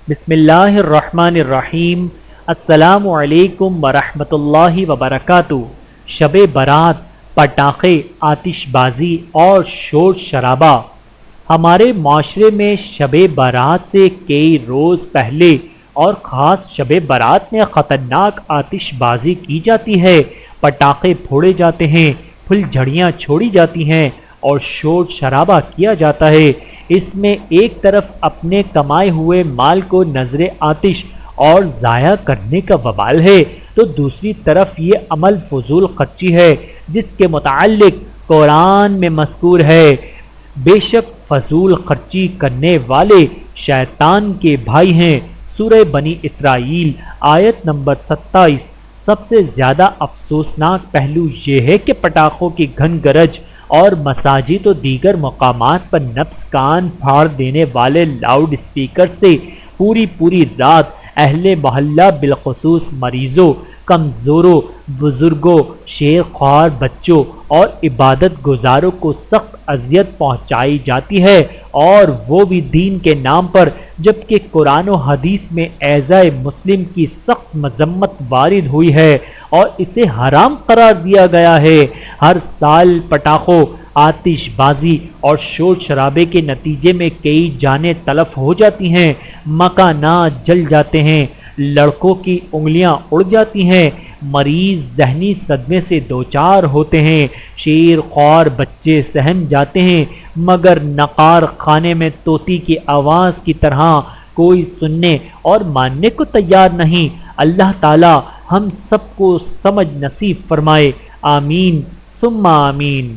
بسم اللہ الرحمن الرحیم۔ السلام علیکم ورحمۃ اللہ وبرکاتہ۔ شب برات، پٹاخے، آتش بازی اور شور شرابہ۔ ہمارے معاشرے میں شب برات سے کئی روز پہلے اور خاص شب برات میں خطرناک آتش بازی کی جاتی ہے، پٹاخے پھوڑے جاتے ہیں، پھل جھڑیاں چھوڑی جاتی ہیں اور شور شرابہ کیا جاتا ہے۔ اس میں ایک طرف اپنے کمائے ہوئے مال کو نظر آتش اور ضائع کرنے کا وبال ہے، تو دوسری طرف یہ عمل فضول خرچی ہے جس کے متعلق قرآن میں مذکور ہے، بے شک فضول خرچی کرنے والے شیطان کے بھائی ہیں۔ سورہ بنی اسرائیل آیت نمبر 27۔ سب سے زیادہ افسوسناک پہلو یہ ہے کہ پٹاخوں کی گھن گرج اور مساجد و دیگر مقامات پر نفس کان پھاڑ دینے والے لاؤڈ اسپیکر سے پوری رات اہل محلہ بالخصوص مریضوں، کمزوروں، بزرگوں، شیر خوار بچوں اور عبادت گزاروں کو سخت اذیت پہنچائی جاتی ہے، اور وہ بھی دین کے نام پر، جبکہ قرآن و حدیث میں اعضائے مسلم کی سخت مذمت وارد ہوئی ہے اور اسے حرام قرار دیا گیا ہے۔ ہر سال پٹاخوں، آتش بازی اور شور شرابے کے نتیجے میں کئی جانیں تلف ہو جاتی ہیں، مکانات جل جاتے ہیں، لڑکوں کی انگلیاں اڑ جاتی ہیں، مریض ذہنی صدمے سے دوچار ہوتے ہیں، شیر خوار بچے سہم جاتے ہیں، مگر نقار خانے میں طوطی کی آواز کی طرح کوئی سننے اور ماننے کو تیار نہیں۔ اللہ تعالی ہم سب کو سمجھ نصیب فرمائے، آمین ثم آمین۔